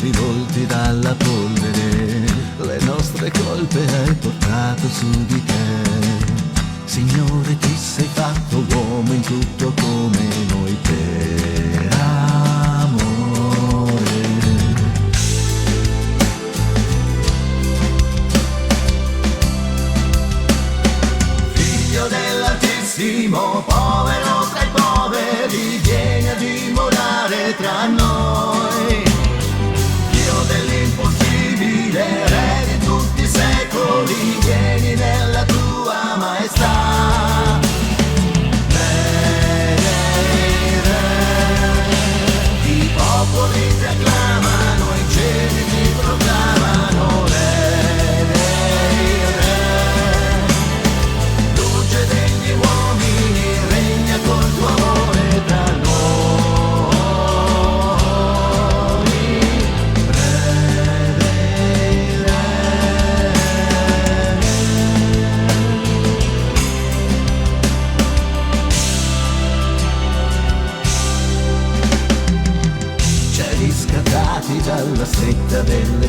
rivolti dalla polvere, le nostre colpe hai portato su di te. Signore, ti sei fatto uomo in tutto come noi per amore. Figlio dell'Altissimo, povero tra i poveri, vieni a dimorare tra noi. Dio dell'impossibile, re di tutti i secoli, vieni nella tua maestà. Re dei re, i popoli ti acclamano, i cieli ti proclamano. Re dei re, luce degli uomini, regna col tuo amore tra noi. Re dei re. Cieli scattati dalla stretta delle